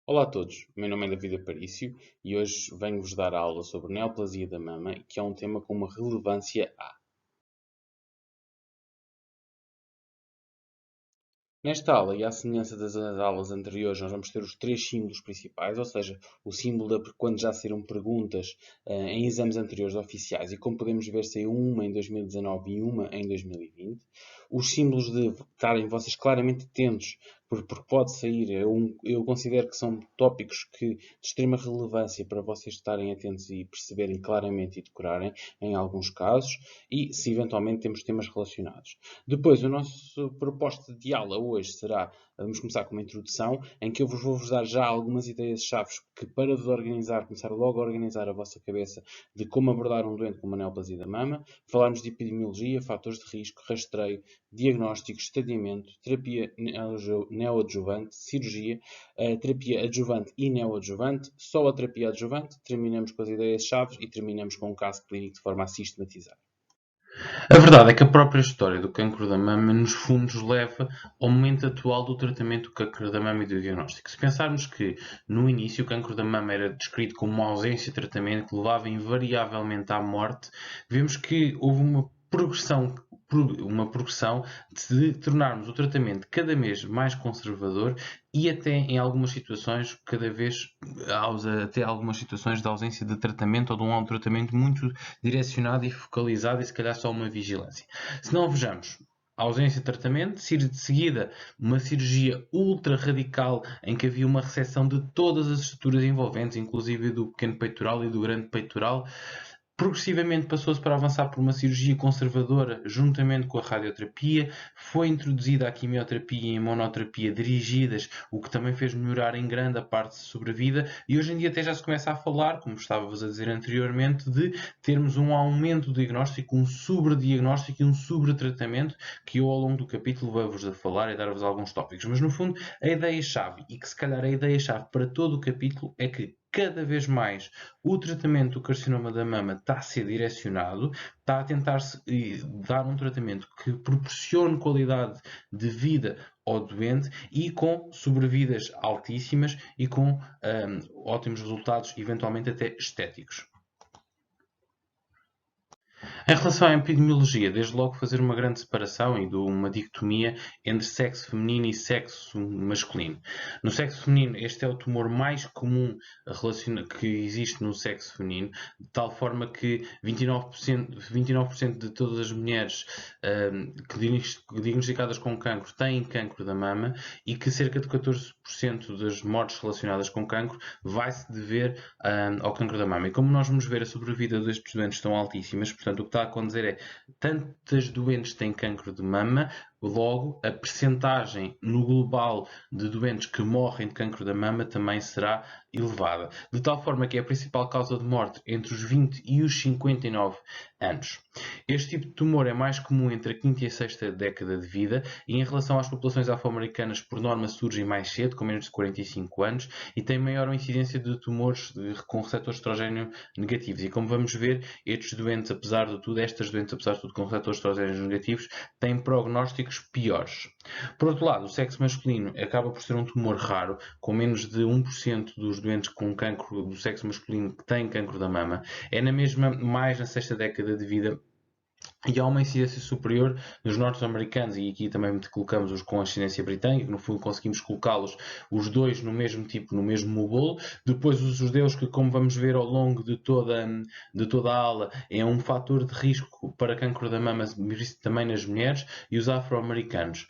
Olá a todos, o meu nome é David Aparício e hoje venho-vos dar aula sobre neoplasia da mama, que é um tema com uma relevância A. Nesta aula, e à semelhança das aulas anteriores, nós vamos ter os três símbolos principais, ou seja, o símbolo de quando já saíram perguntas em exames anteriores oficiais, e como podemos ver, saiu uma em 2019 e uma em 2020. Os símbolos de estarem vocês claramente atentos, porque pode sair, eu considero que são tópicos de extrema relevância para vocês estarem atentos e perceberem claramente e decorarem, em alguns casos, e se eventualmente temos temas relacionados. Depois, o nosso proposta de aula hoje será, vamos começar com uma introdução, em que eu vou-vos dar já algumas ideias-chave que para vos organizar, começar logo a organizar a vossa cabeça de como abordar um doente com uma neoplasia da mama, falarmos de epidemiologia, fatores de risco, rastreio, diagnóstico, estadiamento, terapia neoadjuvante, cirurgia, terapia adjuvante e neoadjuvante, só a terapia adjuvante, terminamos com as ideias-chave e terminamos com um caso clínico de forma a sistematizar. A verdade é que a própria história do cancro da mama, nos fundos, leva ao momento atual do tratamento do cancro da mama e do diagnóstico. Se pensarmos que, no início, o cancro da mama era descrito como uma ausência de tratamento que levava invariavelmente à morte, vemos que houve uma progressão de tornarmos o tratamento cada vez mais conservador e até em algumas situações, até algumas situações de ausência de tratamento ou de um tratamento muito direcionado e focalizado e se calhar só uma vigilância. Se não vejamos, a ausência de tratamento, de seguida uma cirurgia ultra radical em que havia uma reseção de todas as estruturas envolventes, inclusive do pequeno peitoral e do grande peitoral. Progressivamente passou-se para avançar por uma cirurgia conservadora juntamente com a radioterapia, foi introduzida a quimioterapia e a imunoterapia dirigidas, o que também fez melhorar em grande a parte de sobrevida, e hoje em dia até já se começa a falar, como estava-vos a dizer anteriormente, de termos um aumento do diagnóstico, um sobrediagnóstico e um sobretratamento, que eu ao longo do capítulo vou-vos a falar e dar-vos alguns tópicos. Mas no fundo, a ideia-chave, e que se calhar a ideia-chave para todo o capítulo, é que cada vez mais o tratamento do carcinoma da mama está a ser direcionado, está a tentar dar um tratamento que proporcione qualidade de vida ao doente e com sobrevidas altíssimas e com ótimos resultados, eventualmente até estéticos. Em relação à epidemiologia, desde logo fazer uma grande separação e uma dicotomia entre sexo feminino e sexo masculino. No sexo feminino, este é o tumor mais comum que existe no sexo feminino, de tal forma que 29% de todas as mulheres diagnosticadas com cancro têm cancro da mama e que cerca de 14% das mortes relacionadas com cancro vai-se dever ao cancro da mama. E como nós vamos ver, a sobrevida destes doentes estão altíssimas, portanto, o que está a acontecer é tantas doentes têm cancro de mama, logo a percentagem no global de doentes que morrem de cancro da mama também será elevada. De tal forma que é a principal causa de morte entre os 20 e os 59 anos. Este tipo de tumor é mais comum entre a quinta e a sexta década de vida e em relação às populações afro-americanas, por norma, surgem mais cedo, com menos de 45 anos, e tem maior incidência de tumores com receptores de estrogênio negativos. E como vamos ver, estas doentes, apesar de tudo, com receptores de estrogênio negativos, têm prognósticos piores. Por outro lado, o sexo masculino acaba por ser um tumor raro, com menos de 1% dos doentes com cancro do sexo masculino que têm cancro da mama. É na mesma, mais na sexta década de vida, e há uma incidência superior nos norte-americanos, e aqui também colocamos os com ascendência britânica, no fundo conseguimos colocá-los os dois no mesmo tipo, no mesmo bolo. Depois os judeus, que como vamos ver ao longo de toda a aula, é um fator de risco para cancro da mama, também nas mulheres, e os afro-americanos.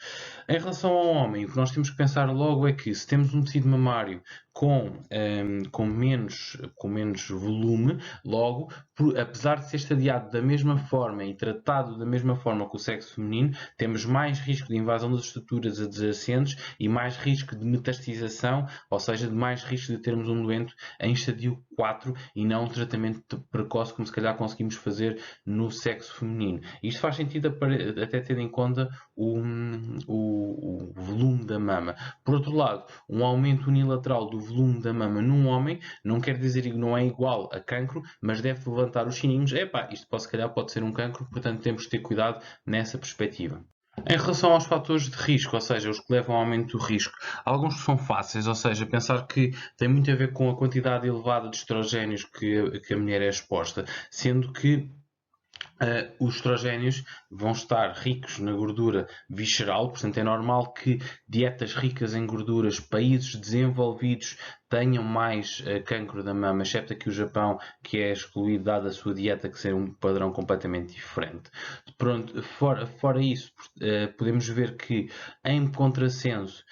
Em relação ao homem, o que nós temos que pensar logo é que se temos um tecido mamário com menos volume, logo, apesar de ser estadiado da mesma forma e tratado da mesma forma que o sexo feminino, temos mais risco de invasão das estruturas adjacentes e mais risco de metastização, ou seja, de mais risco de termos um doente em estadio 4 e não um tratamento precoce, como se calhar conseguimos fazer no sexo feminino. Isto faz sentido até tendo em conta o volume da mama. Por outro lado, um aumento unilateral do volume da mama num homem não quer dizer que não é igual a cancro, mas deve levantar os sininhos. Epá, isto se calhar pode ser um cancro, portanto temos de ter cuidado nessa perspectiva. Em relação aos fatores de risco, ou seja, os que levam ao aumento do risco, alguns são fáceis, ou seja, pensar que tem muito a ver com a quantidade elevada de estrogénios que a mulher é exposta, sendo que os estrogénios vão estar ricos na gordura visceral, portanto é normal que dietas ricas em gorduras, países desenvolvidos tenham mais cancro da mama, exceto aqui o Japão, que é excluído dada a sua dieta, que ser um padrão completamente diferente. Pronto, fora isso, podemos ver que em contrassenso,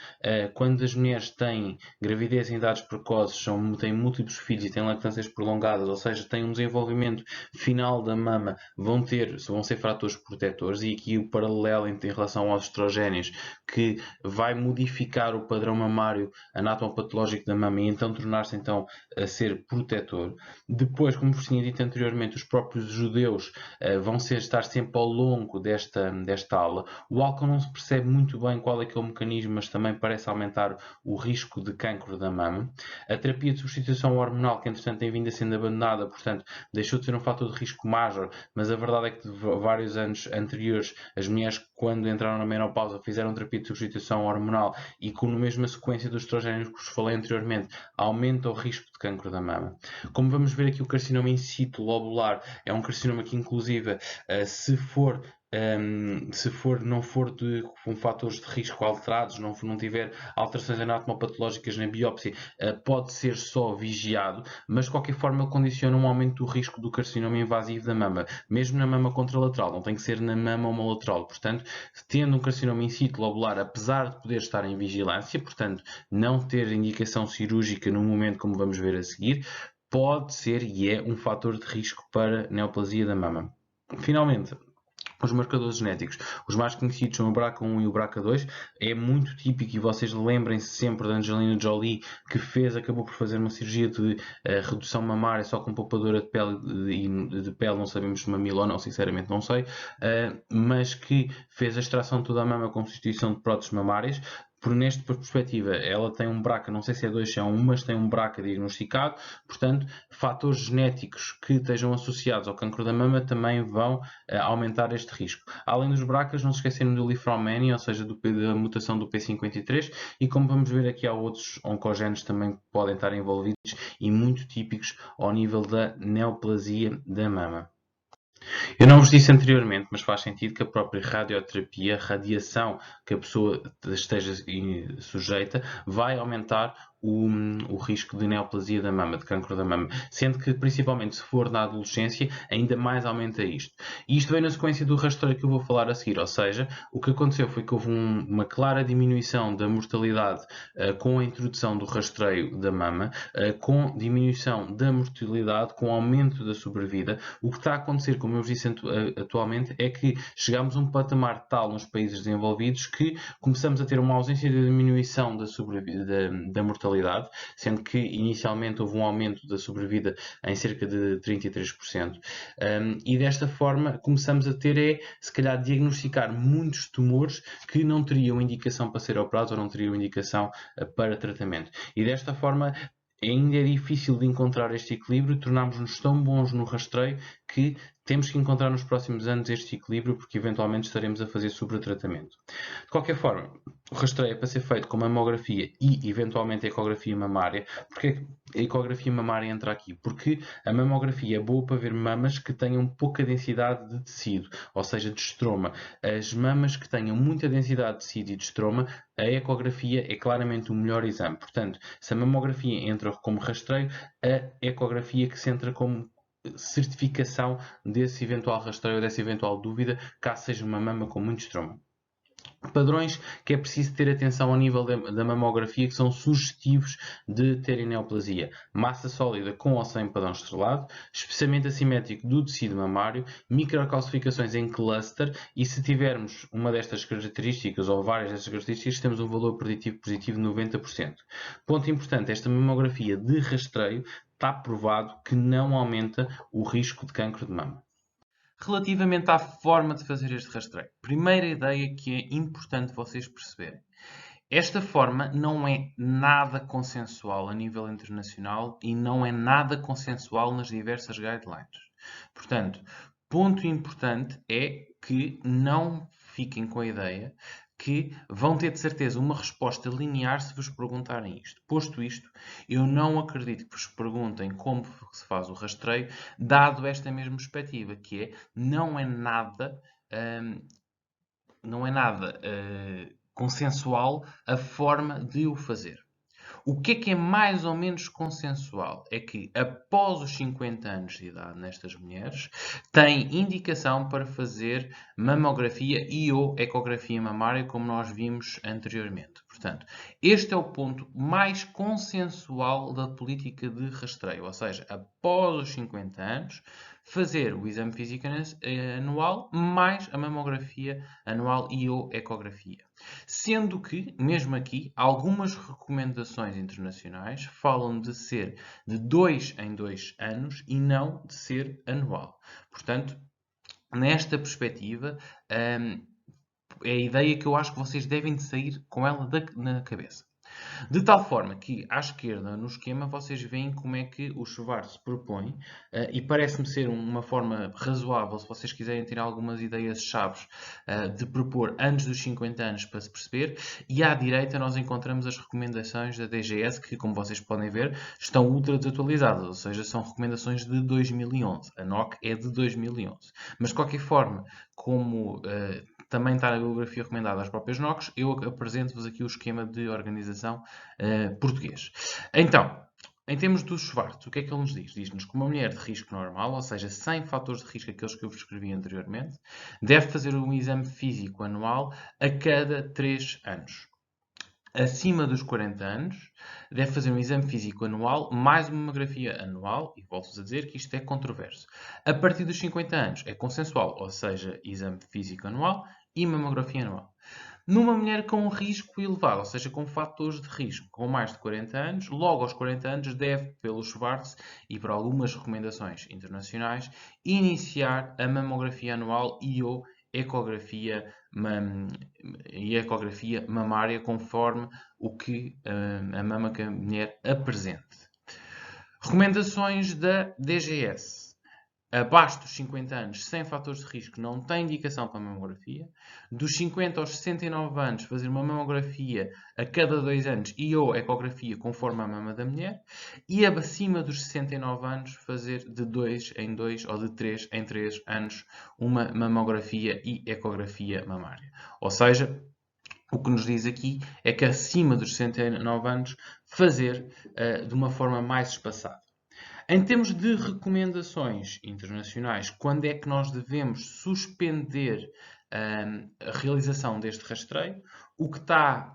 quando as mulheres têm gravidez em idades precoces, têm múltiplos filhos e têm lactâncias prolongadas, ou seja, têm um desenvolvimento final da mama, vão ser fatores protetores, e aqui o paralelo em relação aos estrogénios, que vai modificar o padrão mamário anatomopatológico da mama e então tornar-se então a ser protetor. Depois, como vos tinha dito anteriormente, os próprios judeus vão estar sempre ao longo desta aula. O álcool não se percebe muito bem qual é que é o mecanismo, mas também parece aumentar o risco de cancro da mama. A terapia de substituição hormonal, que entretanto tem vindo a sendo abandonada, portanto deixou de ser um fator de risco major, mas a verdade é que de vários anos anteriores, as mulheres quando entraram na menopausa fizeram terapia de substituição hormonal e com a mesma sequência dos estrogénios que vos falei anteriormente, aumenta o risco de cancro da mama. Como vamos ver aqui, o carcinoma in situ lobular é um carcinoma que inclusive não for com fatores de risco alterados, não tiver alterações anatomopatológicas na biópsia, pode ser só vigiado, mas de qualquer forma ele condiciona um aumento do risco do carcinoma invasivo da mama, mesmo na mama contralateral, não tem que ser na mama homolateral. Portanto, tendo um carcinoma in situ lobular, apesar de poder estar em vigilância, portanto, não ter indicação cirúrgica no momento, como vamos ver a seguir, pode ser e é um fator de risco para neoplasia da mama. Finalmente, os marcadores genéticos. Os mais conhecidos são o BRCA1 e o BRCA2. É muito típico, e vocês lembrem-se sempre da Angelina Jolie, que acabou por fazer uma cirurgia de redução mamária só com poupadora de pele, não sabemos se mamilo ou não, sinceramente não sei, mas que fez a extração de toda a mama com substituição de próteses mamárias. Nesta perspectiva, ela tem um BRCA, não sei se é 2, se é 1, mas tem um BRCA diagnosticado. Portanto, fatores genéticos que estejam associados ao cancro da mama também vão aumentar este risco. Além dos BRCAs, não se esquecerem do Lifromania, ou seja, da mutação do P53, e como vamos ver aqui, há outros oncogéneos também que podem estar envolvidos e muito típicos ao nível da neoplasia da mama. Eu não vos disse anteriormente, mas faz sentido que a própria radioterapia, a radiação que a pessoa esteja sujeita, vai aumentar o risco de neoplasia da mama, de cancro da mama, sendo que principalmente se for na adolescência, ainda mais aumenta isto. E isto vem na sequência do rastreio que eu vou falar a seguir, ou seja, o que aconteceu foi que houve uma clara diminuição da mortalidade com a introdução do rastreio da mama, com diminuição da mortalidade, com aumento da sobrevida. O que está a acontecer, como eu vos disse atualmente, é que chegamos a um patamar tal nos países desenvolvidos que começamos a ter uma ausência de diminuição da mortalidade, sendo que inicialmente houve um aumento da sobrevida em cerca de 33%. E desta forma começamos a ter, se calhar, diagnosticar muitos tumores que não teriam indicação para ser operados ou não teriam indicação para tratamento. E desta forma ainda é difícil de encontrar este equilíbrio, tornámos-nos tão bons no rastreio que temos que encontrar nos próximos anos este equilíbrio, porque eventualmente estaremos a fazer sobretratamento. De qualquer forma, o rastreio é para ser feito com mamografia e eventualmente ecografia mamária. Porque a ecografia mamária entra aqui? Porque a mamografia é boa para ver mamas que tenham pouca densidade de tecido, ou seja, de estroma. As mamas que tenham muita densidade de tecido e de estroma, a ecografia é claramente o melhor exame. Portanto, se a mamografia entra como rastreio, a ecografia que se entra como certificação desse eventual rastreio ou dessa eventual dúvida, caso seja uma mama com muito estroma. Padrões que é preciso ter atenção ao nível da mamografia, que são sugestivos de terem neoplasia: massa sólida com ou sem padrão estrelado, especiamento assimétrico do tecido mamário, microcalcificações em cluster, e se tivermos uma destas características ou várias destas características, temos um valor preditivo positivo de 90%. Ponto importante: esta mamografia de rastreio está provado que não aumenta o risco de cancro de mama. Relativamente à forma de fazer este rastreio, primeira ideia que é importante vocês perceberem. Esta forma não é nada consensual a nível internacional e não é nada consensual nas diversas guidelines. Portanto, ponto importante é que não fiquem com a ideia que vão ter de certeza uma resposta linear se vos perguntarem isto. Posto isto, eu não acredito que vos perguntem como se faz o rastreio, dado esta mesma perspectiva, que é, não é nada consensual a forma de o fazer. O que é mais ou menos consensual? É que após os 50 anos de idade nestas mulheres, tem indicação para fazer mamografia e ou ecografia mamária, como nós vimos anteriormente. Portanto, este é o ponto mais consensual da política de rastreio, ou seja, após os 50 anos, fazer o exame físico anual mais a mamografia anual e ou ecografia. Sendo que, mesmo aqui, algumas recomendações internacionais falam de ser de 2 em 2 anos e não de ser anual. Portanto, nesta perspectiva, é a ideia que eu acho que vocês devem de sair com ela na cabeça. De tal forma que, à esquerda, no esquema, vocês veem como é que o Schwartz propõe, e parece-me ser uma forma razoável, se vocês quiserem ter algumas ideias-chave, de propor antes dos 50 anos para se perceber, e à direita nós encontramos as recomendações da DGS, que, como vocês podem ver, estão ultra desatualizadas, ou seja, são recomendações de 2011. A NOC é de 2011. Mas, de qualquer forma, como também está na bibliografia recomendada às próprias NOCs, eu apresento-vos aqui o esquema de organização português. Então, em termos do Schwartz, o que é que ele nos diz? Diz-nos que uma mulher de risco normal, ou seja, sem fatores de risco, aqueles que eu vos escrevi anteriormente, deve fazer um exame físico anual a cada 3 anos. Acima dos 40 anos, deve fazer um exame físico anual, mais uma mamografia anual, e volto-vos a dizer que isto é controverso. A partir dos 50 anos é consensual, ou seja, exame físico anual e mamografia anual. Numa mulher com um risco elevado, ou seja, com fatores de risco, com mais de 40 anos, logo aos 40 anos deve, pelo Schwartz e por algumas recomendações internacionais, iniciar a mamografia anual e ou ecografia mamária, conforme o que a mama que a mulher apresente. Recomendações da DGS. Abaixo dos 50 anos, sem fatores de risco, não tem indicação para mamografia. Dos 50 aos 69 anos, fazer uma mamografia a cada 2 anos e ou ecografia conforme a mama da mulher. E acima dos 69 anos, fazer de 2 em 2 ou de 3 em 3 anos uma mamografia e ecografia mamária. Ou seja, o que nos diz aqui é que acima dos 69 anos, fazer de uma forma mais espaçada. Em termos de recomendações internacionais, quando é que nós devemos suspender a realização deste rastreio? O que está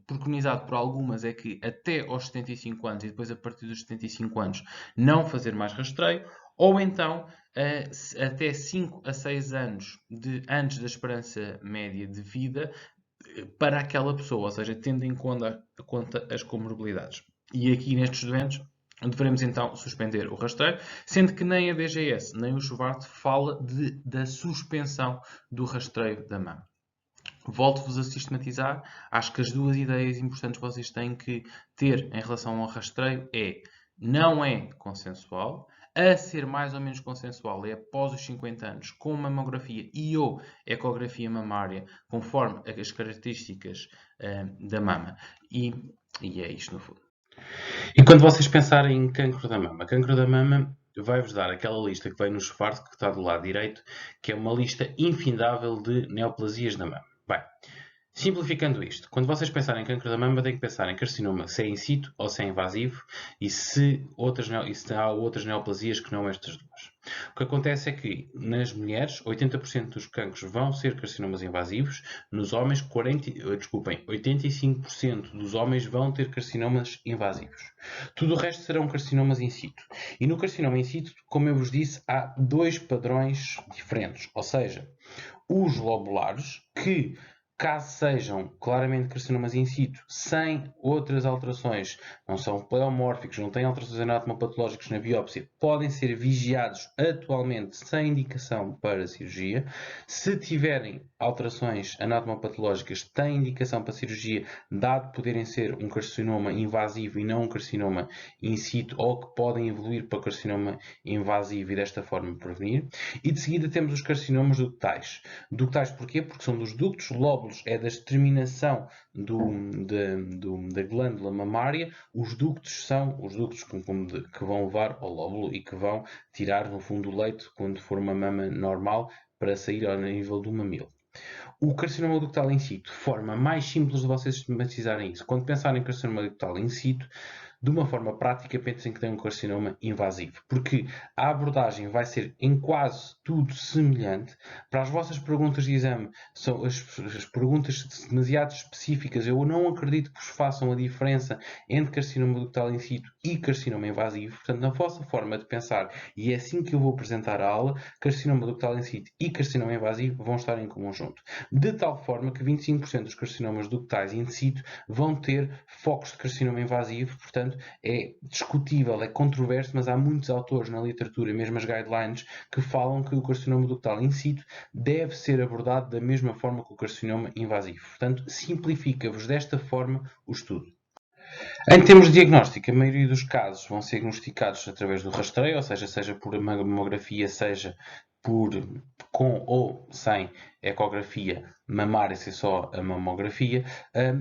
preconizado por algumas é que até aos 75 anos e depois a partir dos 75 anos não fazer mais rastreio, ou então até 5 a 6 anos antes da esperança média de vida para aquela pessoa, ou seja, tendo em conta as comorbilidades. E aqui nestes doentes devemos então suspender o rastreio, sendo que nem a DGS nem o Schwartz fala da suspensão do rastreio da mama. Volto-vos a sistematizar. Acho que as duas ideias importantes que vocês têm que ter em relação ao rastreio não é consensual. A ser mais ou menos consensual é após os 50 anos, com mamografia e ou ecografia mamária, conforme as características da mama. E é isto no fundo. E quando vocês pensarem em cancro da mama vai-vos dar aquela lista que vem no Schwartz, que está do lado direito, que é uma lista infindável de neoplasias da mama. Bem, simplificando isto, quando vocês pensarem em cancro da mama, têm que pensar em carcinoma se é in situ ou se é invasivo e se há outras neoplasias que não estas duas. O que acontece é que nas mulheres, 80% dos cancros vão ser carcinomas invasivos, nos homens, 85% dos homens vão ter carcinomas invasivos. Tudo o resto serão carcinomas in situ. E no carcinoma in situ, como eu vos disse, há dois padrões diferentes, ou seja, os lobulares, que caso sejam claramente carcinomas in situ, sem outras alterações, não são pleomórficos, não têm alterações anatomopatológicas na biópsia, podem ser vigiados atualmente sem indicação para cirurgia. Se tiverem alterações anatomopatológicas, têm indicação para cirurgia, dado poderem ser um carcinoma invasivo e não um carcinoma in situ, ou que podem evoluir para carcinoma invasivo e desta forma prevenir. E de seguida temos os carcinomas ductais. Ductais porquê? Porque são dos ductos, lóbulos é da terminação da glândula mamária. Os ductos são os ductos que vão levar ao lóbulo e que vão tirar, no fundo, o leite quando for uma mama normal para sair ao nível do mamilo. O carcinoma ductal in situ, forma mais simples de vocês sistematizarem isso. Quando pensarem em carcinoma ductal in situ, de uma forma prática, pensem que tem um carcinoma invasivo, porque a abordagem vai ser em quase tudo semelhante. Para as vossas perguntas de exame, são as perguntas demasiado específicas. Eu não acredito que vos façam a diferença entre carcinoma ductal in situ e carcinoma invasivo. Portanto, na vossa forma de pensar, e é assim que eu vou apresentar a aula, carcinoma ductal in situ e carcinoma invasivo vão estar em conjunto. De tal forma que 25% dos carcinomas ductais in situ vão ter focos de carcinoma invasivo. Portanto, é discutível, é controverso, mas há muitos autores na literatura, mesmo as guidelines, que falam que o carcinoma ductal in situ deve ser abordado da mesma forma que o carcinoma invasivo. Portanto, simplifica-vos desta forma o estudo. Em termos de diagnóstico, a maioria dos casos vão ser diagnosticados através do rastreio, ou seja por mamografia, seja com ou sem ecografia mamária, se só a mamografia,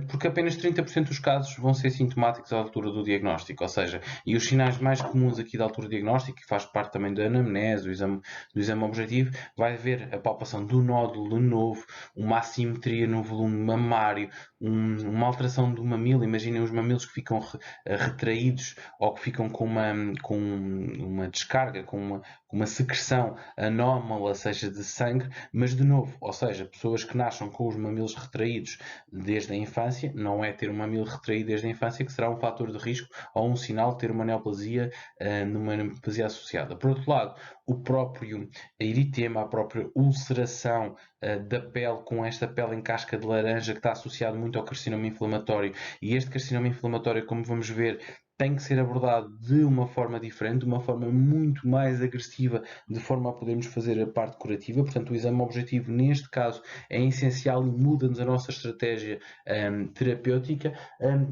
porque apenas 30% dos casos vão ser sintomáticos à altura do diagnóstico, ou seja, e os sinais mais comuns aqui da altura do diagnóstico, que faz parte também da anamnese, do exame objetivo, vai haver a palpação do nódulo novo, uma assimetria no volume mamário, uma alteração do mamilo. Imaginem os mamilos que ficam retraídos ou que ficam com uma descarga, com uma secreção anómala, seja de sangue, mas de novo, ou seja, pessoas que nascem com os mamilos retraídos desde a infância, não é ter um mamilo retraído desde a infância que será um fator de risco ou um sinal de ter uma neoplasia, numa neoplasia associada. Por outro lado, o próprio eritema, a própria ulceração da pele, com esta pele em casca de laranja, que está associado muito ao carcinoma inflamatório, e este carcinoma inflamatório, como vamos ver, tem que ser abordado de uma forma diferente, de uma forma muito mais agressiva, de forma a podermos fazer a parte curativa. Portanto, o exame objetivo, neste caso, é essencial e muda-nos a nossa estratégia terapêutica.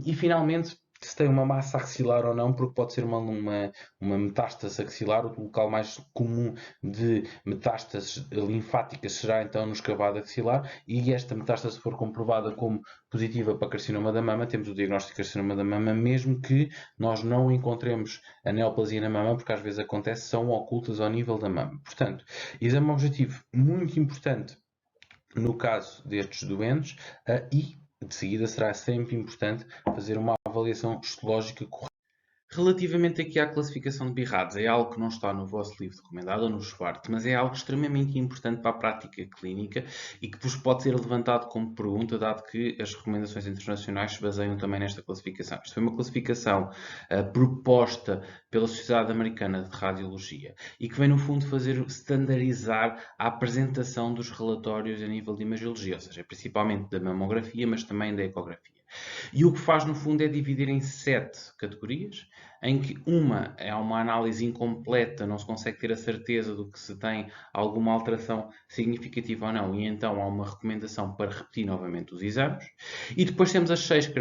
E, finalmente, se tem uma massa axilar ou não, porque pode ser uma metástase axilar. O local mais comum de metástases linfáticas será então no escavado axilar, e esta metástase, se for comprovada como positiva para carcinoma da mama, temos o diagnóstico de carcinoma da mama, mesmo que nós não encontremos a neoplasia na mama, porque às vezes acontece, são ocultas ao nível da mama. Portanto, exame objetivo muito importante no caso destes doentes, e de seguida será sempre importante fazer uma avaliação histológica correta. Relativamente aqui à classificação de BIRADS, é algo que não está no vosso livro recomendado ou no SWART, mas é algo extremamente importante para a prática clínica e que vos pode ser levantado como pergunta, dado que as recomendações internacionais se baseiam também nesta classificação. Isto foi uma classificação proposta pela Sociedade Americana de Radiologia e que vem, no fundo, standardizar a apresentação dos relatórios a nível de imagiologia, ou seja, principalmente da mamografia, mas também da ecografia. E o que faz, no fundo, é dividir em 7 categorias, em que uma é uma análise incompleta, não se consegue ter a certeza do que se tem alguma alteração significativa ou não, e então há uma recomendação para repetir novamente os exames. E depois temos as 6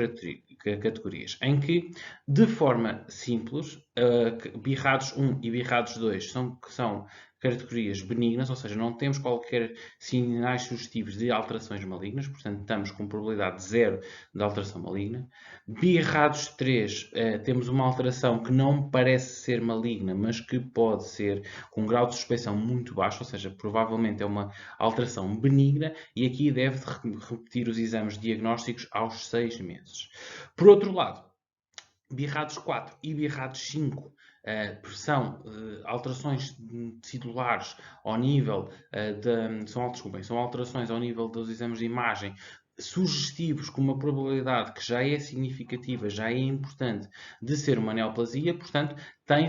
categorias, em que, de forma simples, BIRADS 1 e BIRADS 2 são categorias benignas, ou seja, não temos qualquer sinais sugestivos de alterações malignas, portanto estamos com probabilidade zero de alteração maligna. BIRADS 3, temos uma alteração que não parece ser maligna, mas que pode ser com um grau de suspeição muito baixo, ou seja, provavelmente é uma alteração benigna, e aqui deve repetir os exames diagnósticos aos 6 meses. Por outro lado, BIRADS 4 e BIRADS 5 são alterações celulares ao nível são alterações ao nível dos exames de imagem sugestivos, com uma probabilidade que já é significativa, já é importante de ser uma neoplasia. Portanto, tem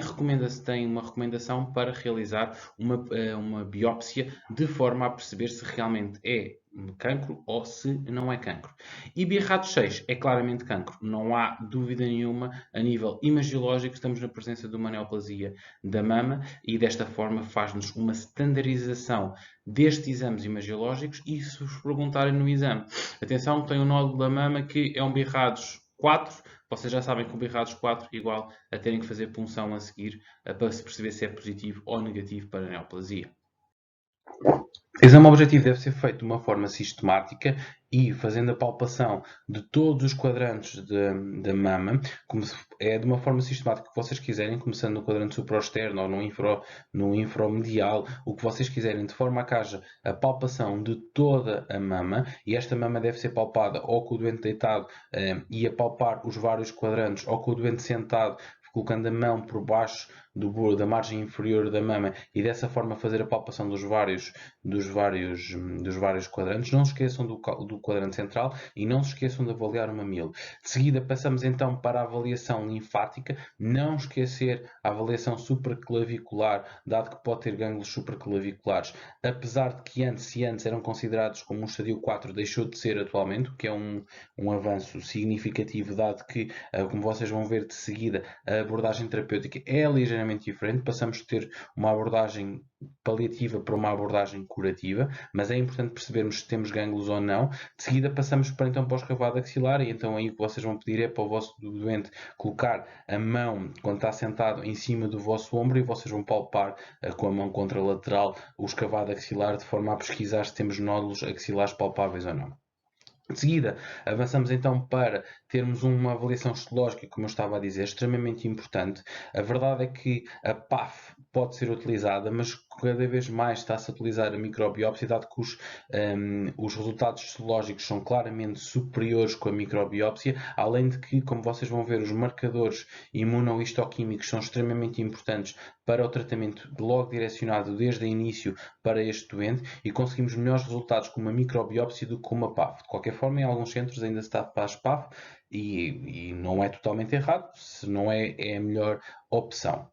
uma recomendação para realizar uma biópsia, de forma a perceber se realmente é cancro ou se não é cancro. E BRAF6 é claramente cancro. Não há dúvida nenhuma, a nível imagiológico, estamos na presença de uma neoplasia da mama e desta forma faz-nos uma standardização destes exames imagiológicos e se vos perguntarem no exame, atenção, tem um nódulo da mama que é um BRAF 4, vocês já sabem que o BRAF 4 é igual a terem que fazer punção a seguir para se perceber se é positivo ou negativo para a neoplasia. O exame objetivo deve ser feito de uma forma sistemática e fazendo a palpação de todos os quadrantes da mama, é de uma forma sistemática que vocês quiserem, começando no quadrante supraexterno ou no infromedial, o que vocês quiserem, de forma a que haja a palpação de toda a mama, e esta mama deve ser palpada ou com o doente deitado e a palpar os vários quadrantes, ou com o doente sentado, colocando a mão por baixo da margem inferior da mama e dessa forma fazer a palpação dos vários quadrantes. Não se esqueçam do quadrante central e não se esqueçam de avaliar o mamilo. De seguida passamos então para a avaliação linfática. Não esquecer a avaliação supraclavicular, dado que pode ter gânglios supraclaviculares, apesar de que antes eram considerados como um estadio 4, deixou de ser atualmente, o que é um avanço significativo, dado que, como vocês vão ver de seguida, a abordagem terapêutica é ligeiramente diferente. Passamos de ter uma abordagem paliativa para uma abordagem curativa, mas é importante percebermos se temos gânglios ou não. De seguida passamos para o escavado axilar e então aí o que vocês vão pedir é para o vosso doente colocar a mão, quando está sentado, em cima do vosso ombro e vocês vão palpar com a mão contralateral o escavado axilar de forma a pesquisar se temos nódulos axilares palpáveis ou não. De seguida, avançamos então para termos uma avaliação histológica, como eu estava a dizer, extremamente importante. A verdade é que a PAF pode ser utilizada, mas cada vez mais está-se a utilizar a microbiópsia, dado que os resultados histológicos são claramente superiores com a microbiópsia, além de que, como vocês vão ver, os marcadores imunohistoquímicos são extremamente importantes para o tratamento logo direcionado desde o início para este doente e conseguimos melhores resultados com uma microbiópsia do que com uma PAF. De qualquer forma, em alguns centros ainda se está a fazer PAF e não é totalmente errado, se não é, é a melhor opção.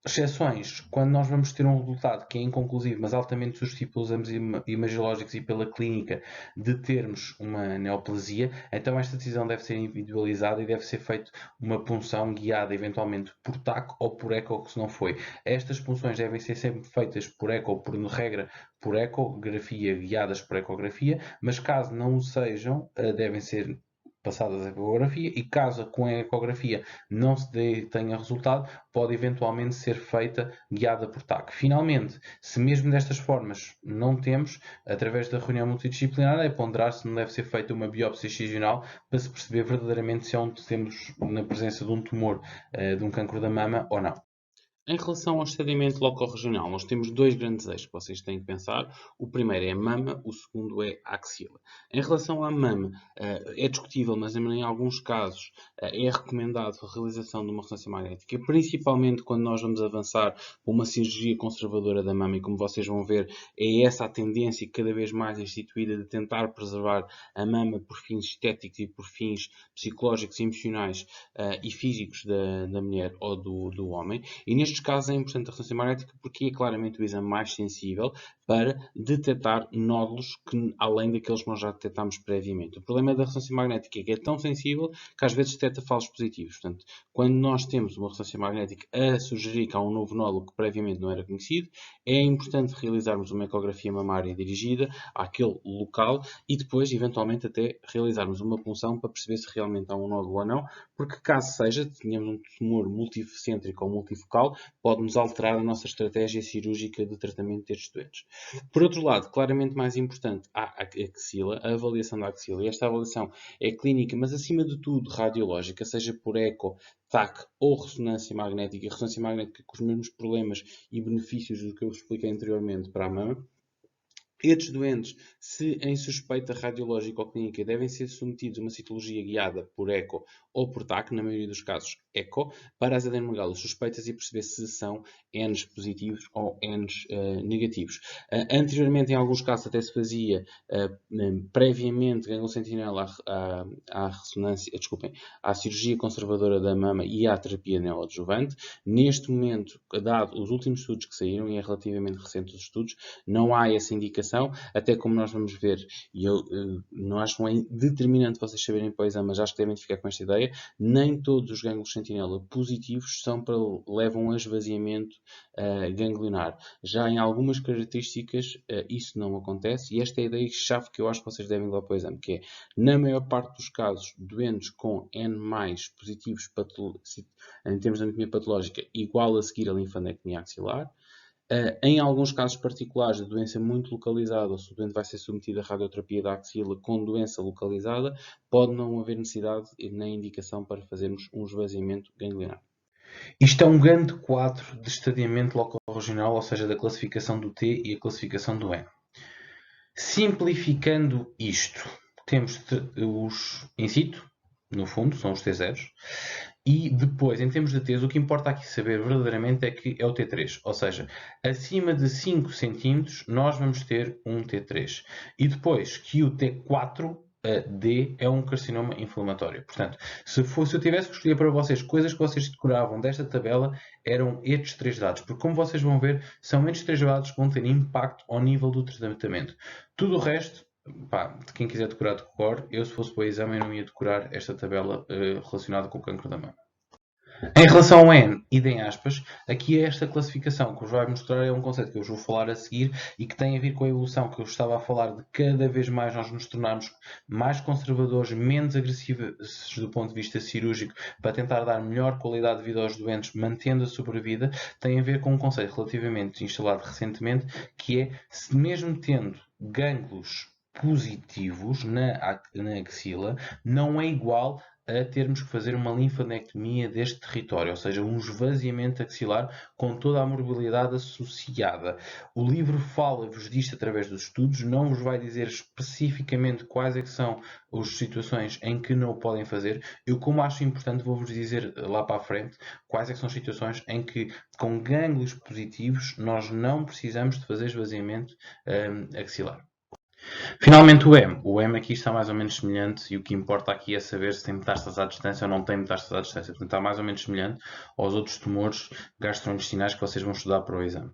Exceções, quando nós vamos ter um resultado que é inconclusivo, mas altamente sugestivo pelos exames imagiológicos e pela clínica de termos uma neoplasia, então esta decisão deve ser individualizada e deve ser feita uma punção guiada eventualmente por TAC ou por eco, se não foi. Estas punções devem ser sempre feitas por eco, por regra, por ecografia, guiadas por ecografia, mas caso não o sejam, devem ser passadas a ecografia e caso com a ecografia não se tenha resultado, pode eventualmente ser feita guiada por TAC. Finalmente, se mesmo destas formas não temos, através da reunião multidisciplinar é ponderar se não deve ser feita uma biópsia excisional para se perceber verdadeiramente se é onde temos na presença de um tumor de um cancro da mama ou não. Em relação ao estadiamento locorregional, nós temos dois grandes eixos que vocês têm que pensar. O primeiro é a mama, o segundo é a axila. Em relação à mama, é discutível, mas em alguns casos é recomendado a realização de uma ressonância magnética, principalmente quando nós vamos avançar para uma cirurgia conservadora da mama, e como vocês vão ver, é essa a tendência cada vez mais instituída de tentar preservar a mama por fins estéticos e por fins psicológicos, emocionais e físicos da mulher ou do homem. E nestes casos é importante a ressonância magnética porque é claramente o exame mais sensível para detectar nódulos que, além daqueles que nós já detectámos previamente. O problema da ressonância magnética é que é tão sensível que às vezes detecta falsos positivos. Portanto, quando nós temos uma ressonância magnética a sugerir que há um novo nódulo que previamente não era conhecido, é importante realizarmos uma ecografia mamária dirigida àquele local e depois, eventualmente, até realizarmos uma punção para perceber se realmente há um nódulo ou não, porque caso seja, tenhamos um tumor multicêntrico ou multifocal, pode-nos alterar a nossa estratégia cirúrgica de tratamento destes doentes. Por outro lado, claramente mais importante, a axila, a avaliação da axila. E esta avaliação é clínica, mas acima de tudo radiológica, seja por eco, TAC ou ressonância magnética. A ressonância magnética com os mesmos problemas e benefícios do que eu expliquei anteriormente para a mama. Estes doentes, se em suspeita radiológica ou clínica, devem ser submetidos a uma citologia guiada por eco ou por TAC, na maioria dos casos eco, para as adenomegalas suspeitas e perceber se são Ns positivos ou Ns negativos. Anteriormente, em alguns casos, até se fazia previamente ganglio sentinela à cirurgia conservadora da mama e à terapia neoadjuvante. Neste momento, dado os últimos estudos que saíram, e é relativamente recente os estudos, não há essa indicação investigação, até como nós vamos ver, e eu não acho determinante vocês saberem para o exame, mas acho que devem ficar com esta ideia, nem todos os gânglios sentinela positivos levam a esvaziamento ganglionar. Já em algumas características isso não acontece, e esta é a ideia-chave que eu acho que vocês devem levar para o exame, que é, na maior parte dos casos, doentes com N+ positivos em termos de anatomia patológica, igual a seguir a linfadenectomia axilar. Em alguns casos particulares de doença muito localizada, ou se o doente vai ser submetido à radioterapia da axila com doença localizada, pode não haver necessidade nem indicação para fazermos um esvaziamento ganglionar. Isto é um grande quadro de estadiamento local-regional, ou seja, da classificação do T e a classificação do N. Simplificando isto, temos os in situ, no fundo, são os T0s, e depois, em termos de T's, o que importa aqui saber verdadeiramente é que é o T3, ou seja, acima de 5 cm nós vamos ter um T3. E depois que o T4 D é um carcinoma inflamatório. Portanto, se eu tivesse que escolher para vocês coisas que vocês decoravam desta tabela, eram estes 3 dados. Porque, como vocês vão ver, são estes 3 dados que vão ter impacto ao nível do tratamento. Tudo o resto, de quem quiser decorar de cor, eu se fosse para o exame eu não ia decorar esta tabela relacionada com o cancro da mama. Em relação ao N, idem aspas, aqui esta classificação que vos vai mostrar é um conceito que eu vos vou falar a seguir e que tem a ver com a evolução que eu estava a falar de cada vez mais nós nos tornarmos mais conservadores, menos agressivos do ponto de vista cirúrgico para tentar dar melhor qualidade de vida aos doentes, mantendo a sobrevida, tem a ver com um conceito relativamente instalado recentemente, que é, se mesmo tendo gânglios positivos na axila, não é igual a termos que fazer uma linfadenectomia deste território, ou seja, um esvaziamento axilar com toda a morbilidade associada. O livro fala-vos disto através dos estudos, não vos vai dizer especificamente quais é que são as situações em que não o podem fazer. Eu, como acho importante, vou-vos dizer lá para a frente quais é que são as situações em que, com gânglios positivos, nós não precisamos de fazer esvaziamento axilar. Finalmente o M. O M aqui está mais ou menos semelhante e o que importa aqui é saber se tem metástase à distância ou não tem metástase à distância. Portanto, está mais ou menos semelhante aos outros tumores gastrointestinais que vocês vão estudar para o exame.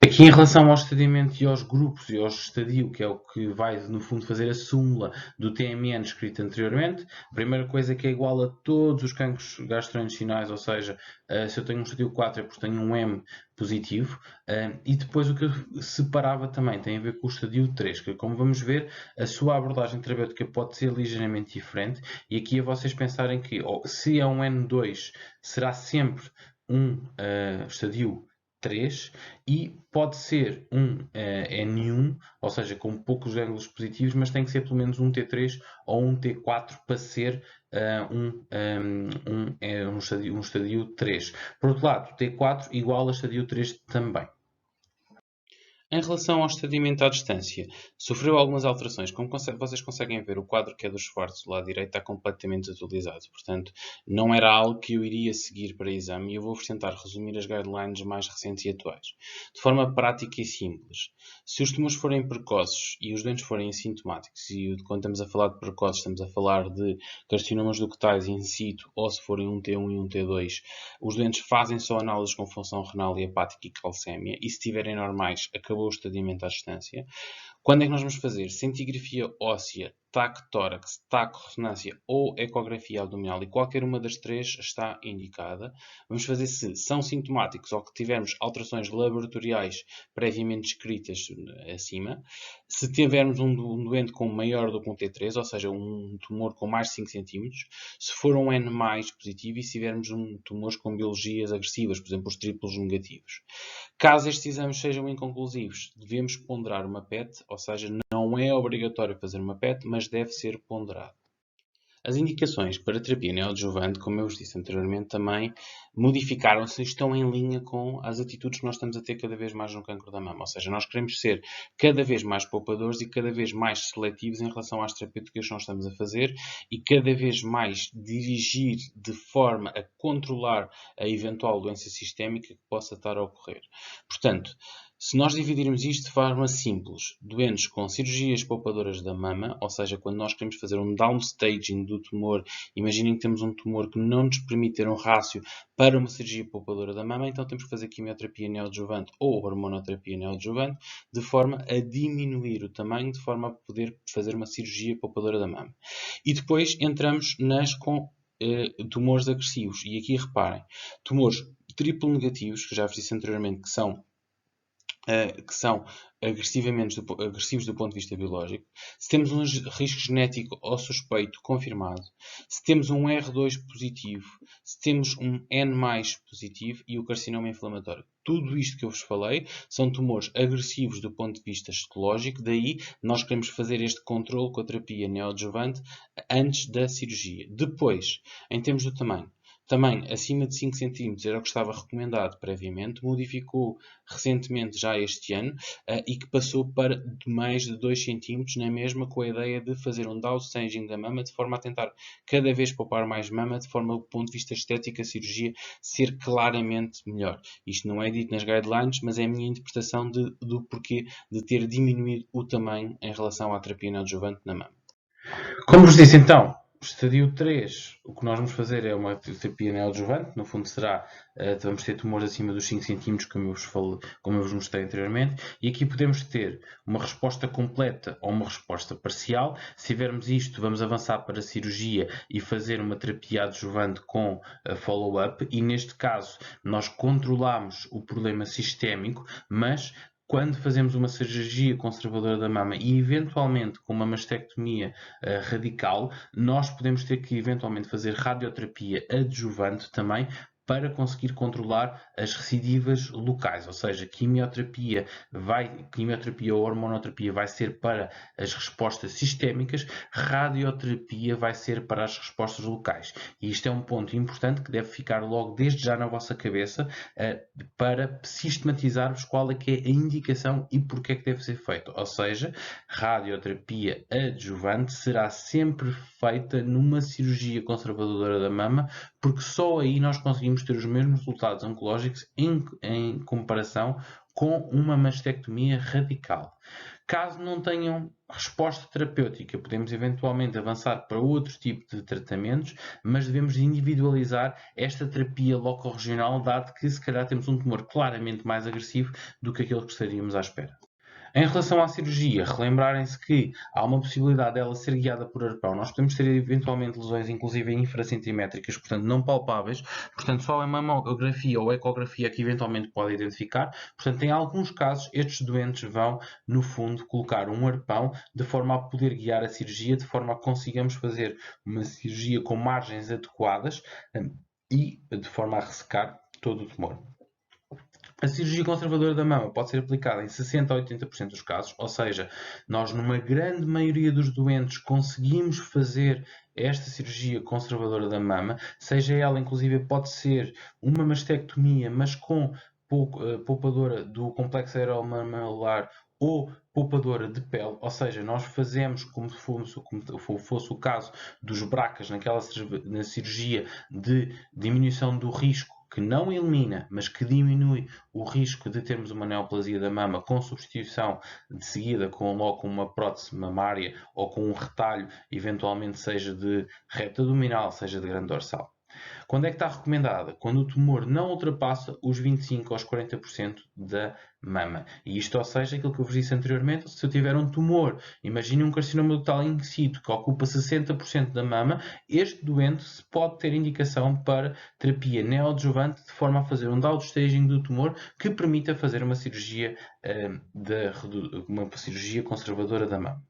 Aqui em relação ao estadiamento e aos grupos e ao estadio, que é o que vai no fundo fazer a súmula do TMN escrito anteriormente, a primeira coisa que é igual a todos os cancros gastrointestinais, ou seja, se eu tenho um estadio 4 é porque tenho um M positivo, e depois o que eu separava também tem a ver com o estadio 3, que como vamos ver, a sua abordagem terapêutica pode ser ligeiramente diferente, e aqui é vocês pensarem que se é um N2, será sempre um estadio 3 e pode ser um N1, ou seja, com poucos ângulos positivos, mas tem que ser pelo menos um T3 ou um T4 para ser um estadio 3. Por outro lado, T4 igual a estadio 3 também. Em relação ao estadiamento à distância, sofreu algumas alterações. Como vocês conseguem ver, o quadro que é do esforço do lado direito está completamente atualizado. Portanto, não era algo que eu iria seguir para exame e eu vou-vos tentar resumir as guidelines mais recentes e atuais. De forma prática e simples. Se os tumores forem precoces e os doentes forem assintomáticos, e quando estamos a falar de precoces, estamos a falar de carcinomas ductais in situ, ou se forem um T1 e um T2, os doentes fazem só análises com função renal e hepática e calcémia, e se estiverem normais, acabou o estadiamento à distância. Quando é que nós vamos fazer scintigrafia óssea, TAC tórax, TAC ressonância ou ecografia abdominal, e qualquer uma das três está indicada. Vamos fazer se são sintomáticos ou que tivermos alterações laboratoriais previamente descritas acima. Se tivermos um doente com maior do que um T3, ou seja, um tumor com mais de 5 cm, se for um N+ positivo e se tivermos tumores com biologias agressivas, por exemplo, os triplos negativos. Caso estes exames sejam inconclusivos, devemos ponderar uma PET, ou seja, não é obrigatório fazer uma PET, mas deve ser ponderado. As indicações para terapia neoadjuvante, como eu vos disse anteriormente, também modificaram-se e estão em linha com as atitudes que nós estamos a ter cada vez mais no cancro da mama. Ou seja, nós queremos ser cada vez mais poupadores e cada vez mais seletivos em relação às terapêuticas que nós estamos a fazer e cada vez mais dirigir de forma a controlar a eventual doença sistémica que possa estar a ocorrer. Portanto, Se nós dividirmos isto de forma simples, doentes com cirurgias poupadoras da mama, ou seja, quando nós queremos fazer um downstaging do tumor, imaginem que temos um tumor que não nos permite ter um rácio para uma cirurgia poupadora da mama, então temos que fazer quimioterapia neoadjuvante ou hormonoterapia neoadjuvante, de forma a diminuir o tamanho, de forma a poder fazer uma cirurgia poupadora da mama. E depois entramos com tumores agressivos. E aqui reparem, tumores triplo negativos, que já vos disse anteriormente, que são agressivos do ponto de vista biológico, se temos um risco genético ou suspeito confirmado, se temos um R2 positivo, se temos um N+ positivo e o carcinoma inflamatório. Tudo isto que eu vos falei são tumores agressivos do ponto de vista histológico, daí nós queremos fazer este controle com a terapia neoadjuvante antes da cirurgia. Depois, em termos do tamanho, também acima de 5 cm era o que estava recomendado previamente, modificou recentemente, já este ano, e que passou para mais de 2 cm na mesma, com a ideia de fazer um downstaging da mama, de forma a tentar cada vez poupar mais mama, de forma, do ponto de vista estético, a cirurgia ser claramente melhor. Isto não é dito nas guidelines, mas é a minha interpretação do porquê de ter diminuído o tamanho em relação à terapia neoadjuvante na mama. Como vos disse então, estadio 3, o que nós vamos fazer é uma terapia neoadjuvante, no fundo vamos ter tumores acima dos 5 cm, como eu vos mostrei anteriormente, e aqui podemos ter uma resposta completa ou uma resposta parcial. Se tivermos isto, vamos avançar para a cirurgia e fazer uma terapia adjuvante com follow-up, e neste caso nós controlamos o problema sistémico, mas quando fazemos uma cirurgia conservadora da mama e eventualmente com uma mastectomia radical, nós podemos ter que eventualmente fazer radioterapia adjuvante também, para conseguir controlar as recidivas locais, ou seja, quimioterapia ou hormonoterapia vai ser para as respostas sistémicas, radioterapia vai ser para as respostas locais. E isto é um ponto importante que deve ficar logo desde já na vossa cabeça, para sistematizar-vos qual é que é a indicação e porque é que deve ser feito. Ou seja, radioterapia adjuvante será sempre feita numa cirurgia conservadora da mama, porque só aí nós conseguimos ter os mesmos resultados oncológicos em comparação com uma mastectomia radical. Caso não tenham resposta terapêutica, podemos eventualmente avançar para outro tipo de tratamentos, mas devemos individualizar esta terapia locorregional, dado que se calhar temos um tumor claramente mais agressivo do que aquele que estaríamos à espera. Em relação à cirurgia, relembrarem-se que há uma possibilidade dela ser guiada por arpão. Nós podemos ter eventualmente lesões, inclusive infracentimétricas, portanto não palpáveis, portanto só a mamografia ou ecografia que eventualmente pode identificar. Portanto, em alguns casos, estes doentes vão, no fundo, colocar um arpão de forma a poder guiar a cirurgia, de forma a que consigamos fazer uma cirurgia com margens adequadas e de forma a ressecar todo o tumor. A cirurgia conservadora da mama pode ser aplicada em 60% a 80% dos casos, ou seja, nós numa grande maioria dos doentes conseguimos fazer esta cirurgia conservadora da mama, seja ela inclusive pode ser uma mastectomia, mas com poupadora do complexo areomamelular ou poupadora de pele, ou seja, nós fazemos como fosse o caso dos BRCAs na cirurgia de diminuição do risco, que não elimina, mas que diminui o risco de termos uma neoplasia da mama com substituição de seguida logo com uma prótese mamária ou com um retalho, eventualmente seja de reto abdominal, seja de grande dorsal. Quando é que está recomendada? Quando o tumor não ultrapassa os 25% aos 40% da mama. E isto, ou seja, aquilo que eu vos disse anteriormente, se eu tiver um tumor, imagine um carcinoma ductal in situ que ocupa 60% da mama, este doente pode ter indicação para terapia neoadjuvante de forma a fazer um downstaging do tumor que permita fazer uma cirurgia conservadora da mama.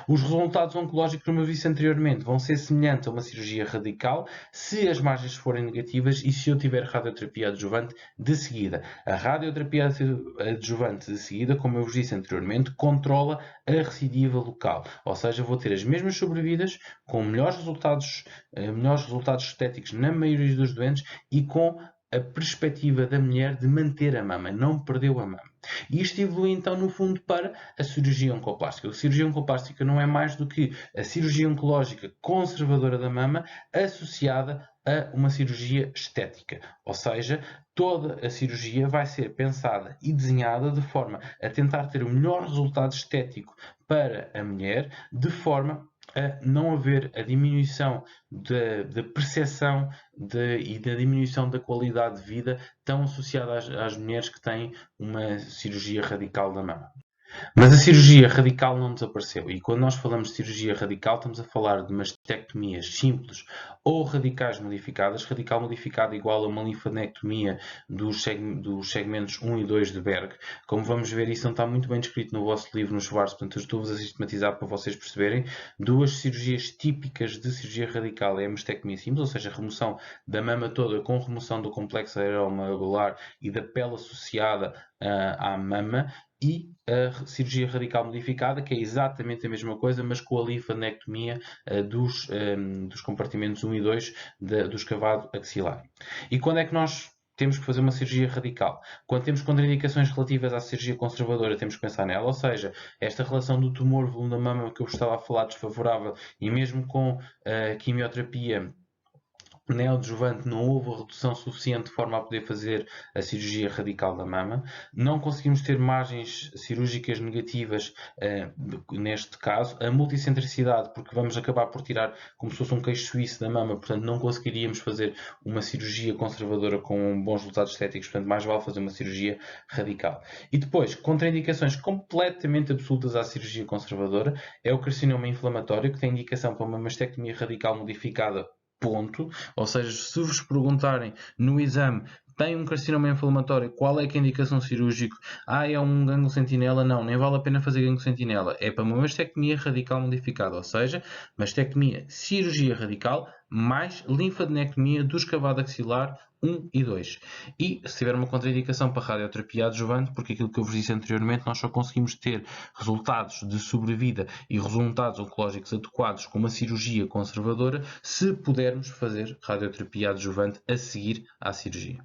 Os resultados oncológicos, como eu disse anteriormente, vão ser semelhantes a uma cirurgia radical se as margens forem negativas e se eu tiver radioterapia adjuvante de seguida. A radioterapia adjuvante de seguida, como eu vos disse anteriormente, controla a recidiva local, ou seja, vou ter as mesmas sobrevidas com melhores resultados estéticos na maioria dos doentes e com a perspectiva da mulher de manter a mama, não perdeu a mama. E isto evolui então no fundo para a cirurgia oncoplástica. A cirurgia oncoplástica não é mais do que a cirurgia oncológica conservadora da mama associada a uma cirurgia estética, ou seja, toda a cirurgia vai ser pensada e desenhada de forma a tentar ter o melhor resultado estético para a mulher, de forma a não haver a diminuição da percepção e da diminuição da qualidade de vida tão associada às mulheres que têm uma cirurgia radical da mama. Mas a cirurgia radical não desapareceu. E quando nós falamos de cirurgia radical, estamos a falar de mastectomias simples ou radicais modificadas. Radical modificada igual a uma linfadenectomia dos segmentos 1 e 2 de Berg. Como vamos ver, isso não está muito bem descrito no vosso livro, no Schwartz, portanto eu estou-vos a sistematizar para vocês perceberem. Duas cirurgias típicas de cirurgia radical é a mastectomia simples, ou seja, a remoção da mama toda com remoção do complexo areomagular e da pele associada à mama, e a cirurgia radical modificada, que é exatamente a mesma coisa, mas com a linfadenectomia dos compartimentos 1 e 2 do escavado axilar. E quando é que nós temos que fazer uma cirurgia radical? Quando temos contraindicações relativas à cirurgia conservadora, temos que pensar nela, ou seja, esta relação do tumor volume da mama que eu estava a falar desfavorável, e mesmo com a quimioterapia neoadjuvante não houve redução suficiente de forma a poder fazer a cirurgia radical da mama. Não conseguimos ter margens cirúrgicas negativas neste caso. A multicentricidade, porque vamos acabar por tirar como se fosse um queixo suíço da mama, portanto não conseguiríamos fazer uma cirurgia conservadora com bons resultados estéticos, portanto mais vale fazer uma cirurgia radical. E depois, contraindicações completamente absolutas à cirurgia conservadora é o carcinoma inflamatório, que tem indicação para uma mastectomia radical modificada, ponto. Ou seja, se vos perguntarem no exame, tem um carcinoma inflamatório, qual é que é a indicação cirúrgica? É um gânglio sentinela? Não, nem vale a pena fazer gânglio sentinela. É para uma mastectomia radical modificada, ou seja, mastectomia, cirurgia radical, mais linfadenectomia do escavado axilar 1 e 2. E se tiver uma contraindicação para radioterapia adjuvante, porque aquilo que eu vos disse anteriormente, nós só conseguimos ter resultados de sobrevida e resultados oncológicos adequados com uma cirurgia conservadora se pudermos fazer radioterapia adjuvante a seguir à cirurgia.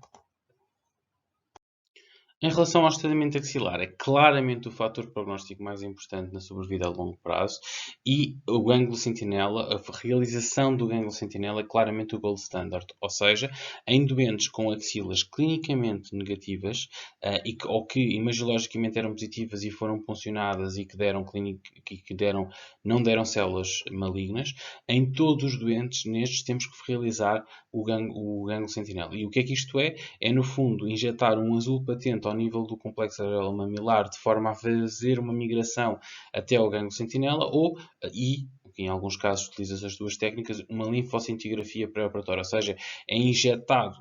Em relação ao estradamento axilar, é claramente o fator prognóstico mais importante na sobrevida a longo prazo, e o gânglio sentinela, a realização do gânglio sentinela é claramente o gold standard, ou seja, em doentes com axilas clinicamente negativas ou que imagiologicamente eram positivas e foram puncionadas e que não deram células malignas, em todos os doentes nestes temos que realizar o gânglio sentinela. E o que é que isto é? É, no fundo, injetar um azul patente ao nível do complexo areolo-mamilar de forma a fazer uma migração até ao gânglio sentinela e em alguns casos utiliza-se as duas técnicas, uma linfocintigrafia pré-operatória, ou seja, é injetado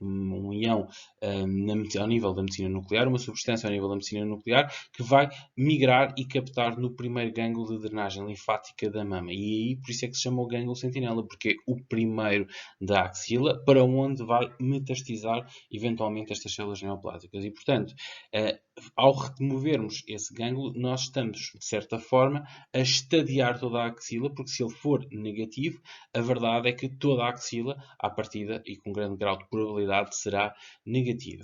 um ião ao nível da medicina nuclear, uma substância ao nível da medicina nuclear, que vai migrar e captar no primeiro gânglio de drenagem linfática da mama. E aí, por isso é que se chama o gânglio sentinela, porque é o primeiro da axila, para onde vai metastizar eventualmente estas células neoplásicas. E, portanto, ao removermos esse gânglio, nós estamos, de certa forma, a estadiar toda a axila, porque se ele for negativo, a verdade é que toda a axila, à partida e com grande grau de probabilidade, será negativa.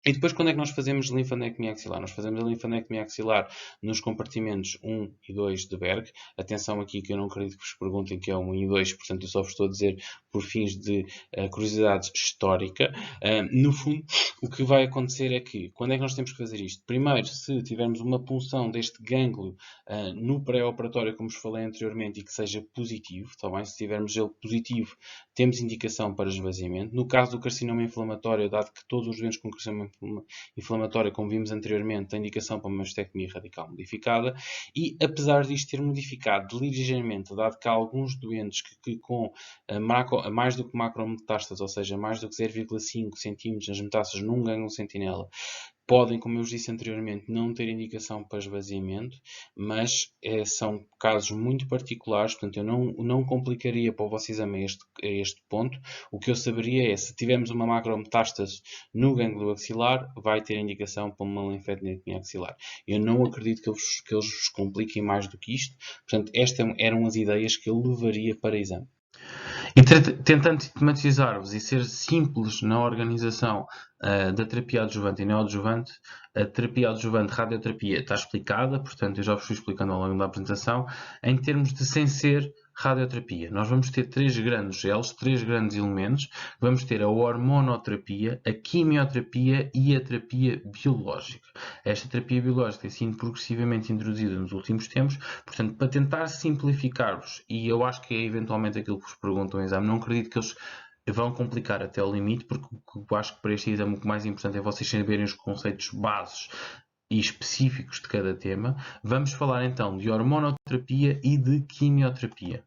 E depois, quando é que nós fazemos linfadenectomia axilar? Nós fazemos a linfadenectomia axilar nos compartimentos 1 e 2 de Berg. Atenção aqui que eu não acredito que vos perguntem que é 1 e 2, portanto eu só vos estou a dizer por fins de curiosidade histórica. No fundo, o que vai acontecer é que, quando é que nós temos que fazer isto? Primeiro, se tivermos uma punção deste gânglio no pré-operatório, como vos falei anteriormente, e que seja positivo, está bem? Se tivermos ele positivo, temos indicação para esvaziamento. No caso do carcinoma inflamatório, dado que todos os doentes com carcinoma inflamatório, como vimos anteriormente, têm indicação para uma mastectomia radical modificada, e apesar disto ter modificado ligeiramente, dado que há alguns doentes que com mais do que macrometástases, ou seja, mais do que 0,5 cm nas metástases num gânglio sentinela, podem, como eu vos disse anteriormente, não ter indicação para esvaziamento, mas são casos muito particulares, portanto eu não complicaria para o vosso exame a este ponto. O que eu saberia é, se tivermos uma macrometástase no gânglio axilar, vai ter indicação para uma linfadenectomia axilar. Eu não acredito que eles vos compliquem mais do que isto, portanto estas eram as ideias que eu levaria para exame. E tentando sistematizar-vos e ser simples na organização da terapia adjuvante e neoadjuvante, a terapia adjuvante, radioterapia, está explicada, portanto eu já vos fui explicando ao longo da apresentação, em termos de sem ser radioterapia. Nós vamos ter três grandes gelos, três grandes elementos. Vamos ter a hormonoterapia, a quimioterapia e a terapia biológica. Esta terapia biológica tem sido progressivamente introduzida nos últimos tempos, portanto, para tentar simplificar-vos, e eu acho que é eventualmente aquilo que vos perguntam no exame, não acredito que eles vão complicar até o limite, porque eu acho que para este exame o que mais importante é vocês saberem os conceitos bases e específicos de cada tema. Vamos falar então de hormonoterapia e de quimioterapia.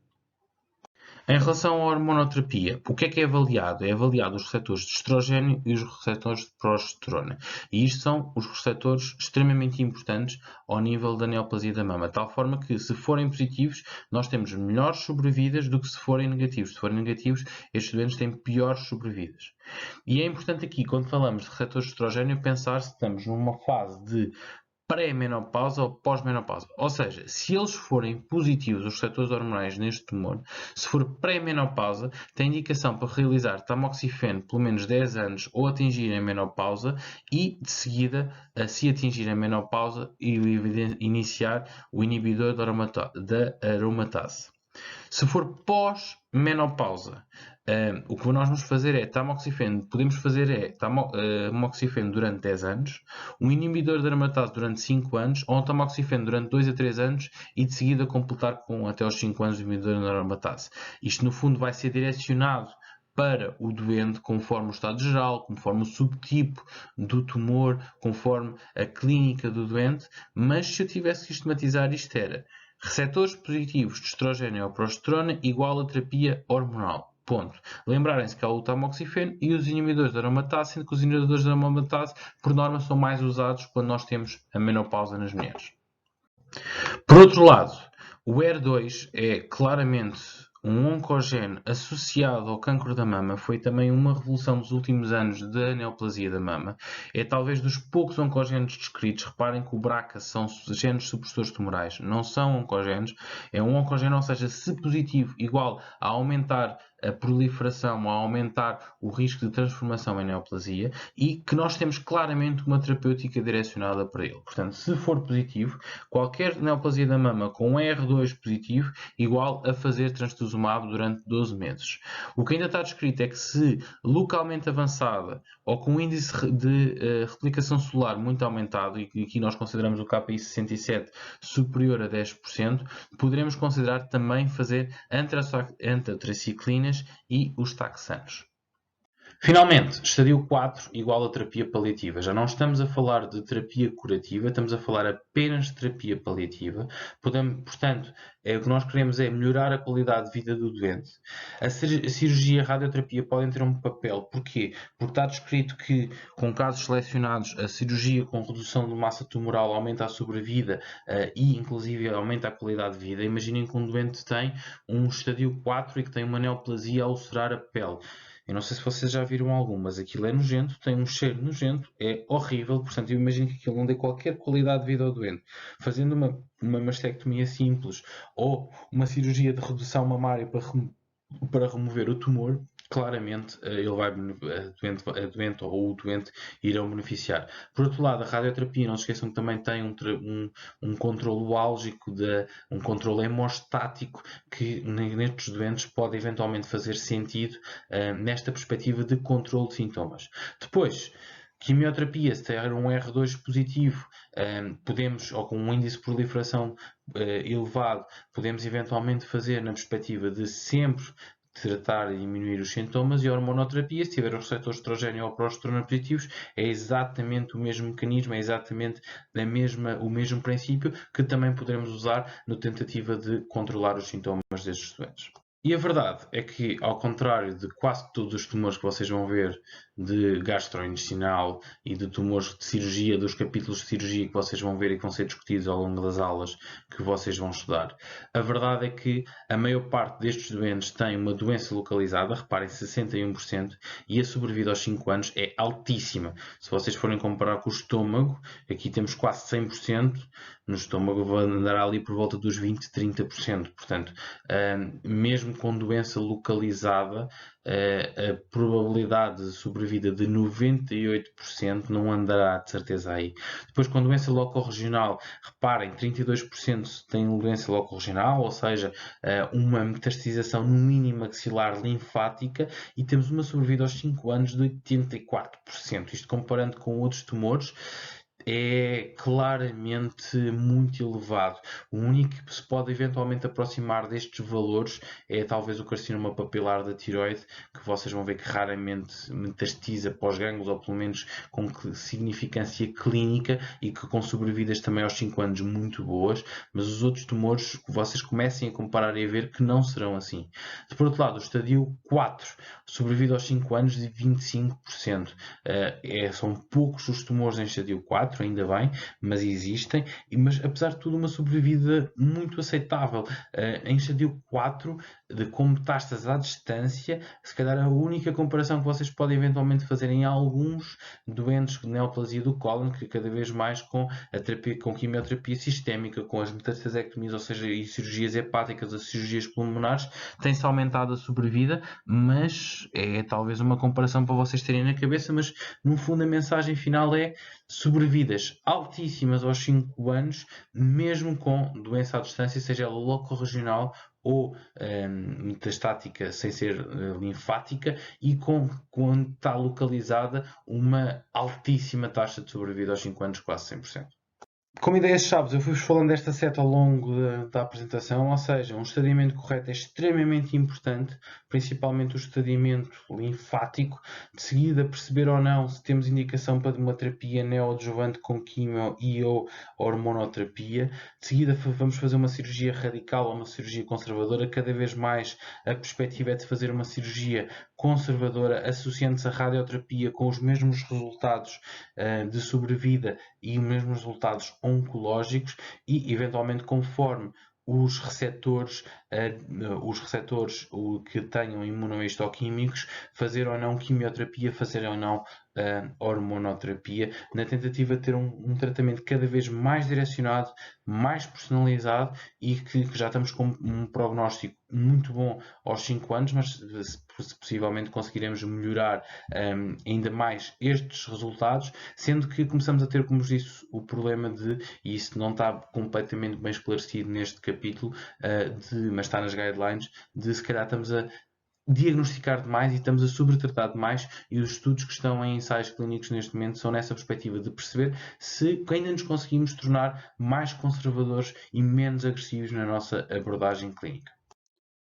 Em relação à hormonoterapia, o que é avaliado? É avaliado os receptores de estrogênio e os receptores de progesterona. E isto são os receptores extremamente importantes ao nível da neoplasia da mama, de tal forma que, se forem positivos, nós temos melhores sobrevidas do que se forem negativos. Se forem negativos, estes doentes têm piores sobrevidas. E é importante aqui, quando falamos de receptores de estrogênio, pensar se estamos numa fase de pré-menopausa ou pós-menopausa. Ou seja, se eles forem positivos, os receptores hormonais neste tumor, se for pré-menopausa, tem indicação para realizar tamoxifeno pelo menos 10 anos ou atingir a menopausa e, de seguida, se atingir a menopausa, iniciar o inibidor da aromatase. Se for pós-menopausa, o que nós vamos fazer é tamoxifeno. Podemos fazer tamoxifeno durante 10 anos, um inibidor de aromatase durante 5 anos, ou um tamoxifeno durante 2 a 3 anos e de seguida completar com até os 5 anos o inibidor de aromatase. Isto, no fundo, vai ser direcionado para o doente conforme o estado geral, conforme o subtipo do tumor, conforme a clínica do doente, mas se eu tivesse que sistematizar isto era receptores positivos de estrogênio ou progesterona igual a terapia hormonal. Ponto. Lembrarem-se que há o tamoxifeno e os inibidores da aromatase, sendo que os inibidores da aromatase, por norma, são mais usados quando nós temos a menopausa nas mulheres. Por outro lado, o HER2 é claramente um oncogene associado ao cancro da mama. Foi também uma revolução dos últimos anos da neoplasia da mama. É talvez dos poucos oncogenes descritos. Reparem que o BRCA são genes supressores tumorais, não são oncogenes. É um oncogene, ou seja, se positivo, igual a aumentar a proliferação, a aumentar o risco de transformação em neoplasia, e que nós temos claramente uma terapêutica direcionada para ele. Portanto, se for positivo, qualquer neoplasia da mama com R2 positivo, igual a fazer trastuzumab durante 12 meses. O que ainda está descrito é que, se localmente avançada ou com um índice de replicação celular muito aumentado, e aqui nós consideramos o KPI 67 superior a 10%, poderemos considerar também fazer antratraciclinas e os taxanos. Finalmente, estadio 4 igual a terapia paliativa. Já não estamos a falar de terapia curativa, estamos a falar apenas de terapia paliativa. Portanto, o que nós queremos é melhorar a qualidade de vida do doente. A cirurgia e a radioterapia podem ter um papel. Porquê? Porque está descrito que, com casos selecionados, a cirurgia com redução de massa tumoral aumenta a sobrevida e, inclusive, aumenta a qualidade de vida. Imaginem que um doente tem um estadio 4 e que tem uma neoplasia a ulcerar a pele. Eu não sei se vocês já viram algum, mas aquilo é nojento, tem um cheiro nojento, é horrível. Portanto, eu imagino que aquilo não dê qualquer qualidade de vida ao doente. Fazendo uma mastectomia simples ou uma cirurgia de redução mamária para remover o tumor, claramente a doente ou o doente irão beneficiar. Por outro lado, a radioterapia, não se esqueçam que também tem um controle álgico, um controle hemostático, que nestes doentes pode eventualmente fazer sentido nesta perspectiva de controle de sintomas. Depois, quimioterapia, se tiver um R2 positivo, podemos, ou com um índice de proliferação elevado, podemos eventualmente fazer na perspectiva de sempre tratar e diminuir os sintomas. E a hormonoterapia, se tiver os receptores de estrogênio ou progesterona positivos, é exatamente o mesmo mecanismo, é exatamente o mesmo princípio que também poderemos usar na tentativa de controlar os sintomas destes doentes. E a verdade é que, ao contrário de quase todos os tumores que vocês vão ver de gastrointestinal e de tumores de cirurgia, dos capítulos de cirurgia que vocês vão ver e que vão ser discutidos ao longo das aulas que vocês vão estudar, a verdade é que a maior parte destes doentes tem uma doença localizada, reparem, 61%, e a sobrevida aos 5 anos é altíssima. Se vocês forem comparar com o estômago, aqui temos quase 100%, no estômago andará ali por volta dos 20, 30%. Portanto, mesmo mesmo com doença localizada, a probabilidade de sobrevida de 98% não andará de certeza aí. Depois, com doença locorregional, reparem, 32% têm doença locorregional, ou seja, uma metastatização no mínimo maxilar linfática, e temos uma sobrevida aos 5 anos de 84%. Isto comparando com outros tumores, é claramente muito elevado. O único que se pode eventualmente aproximar destes valores é talvez o carcinoma papilar da tiroide, que vocês vão ver que raramente metastatiza para os gânglios, ou pelo menos com significância clínica, e que com sobrevidas também aos 5 anos muito boas, mas os outros tumores que vocês comecem a comparar e a ver que não serão assim. Por outro lado, o estadio 4, sobrevida aos 5 anos de 25%. São poucos os tumores em estadio 4, ainda bem, mas existem, mas apesar de tudo uma sobrevida muito aceitável. Em estadio 4, com metástases à distância, se calhar a única comparação que vocês podem eventualmente fazer em alguns doentes de neoplasia do cólon, que cada vez mais com a terapia, com quimioterapia sistémica, com as metastasectomias, ou seja, e cirurgias hepáticas, as cirurgias pulmonares, tem-se aumentado a sobrevida, mas é talvez uma comparação para vocês terem na cabeça, mas no fundo a mensagem final é sobrevidas altíssimas aos 5 anos, mesmo com doença à distância, seja ela locorregional ou metastática sem ser linfática, e quando está localizada, uma altíssima taxa de sobrevida aos 5 anos, quase 100%. Como ideias-chave, eu fui-vos falando desta seta ao longo da apresentação, ou seja, um estadiamento correto é extremamente importante, principalmente o estadiamento linfático. De seguida, perceber ou não se temos indicação para uma terapia neoadjuvante com quimio e ou hormonoterapia. De seguida, vamos fazer uma cirurgia radical ou uma cirurgia conservadora. Cada vez mais a perspectiva é de fazer uma cirurgia conservadora, associando-se a radioterapia com os mesmos resultados de sobrevida e os mesmos resultados oncológicos, e eventualmente conforme os receptores que tenham imunohistoquímicos, fazer ou não quimioterapia, fazer ou não hormonoterapia, na tentativa de ter um tratamento cada vez mais direcionado, mais personalizado, e que já estamos com um prognóstico muito bom aos 5 anos, mas possivelmente conseguiremos melhorar ainda mais estes resultados, sendo que começamos a ter, como vos disse, o problema de, e isso não está completamente bem esclarecido neste capítulo, mas está nas guidelines, de se calhar estamos a diagnosticar demais e estamos a sobretratar demais, e os estudos que estão em ensaios clínicos neste momento são nessa perspectiva de perceber se ainda nos conseguimos tornar mais conservadores e menos agressivos na nossa abordagem clínica.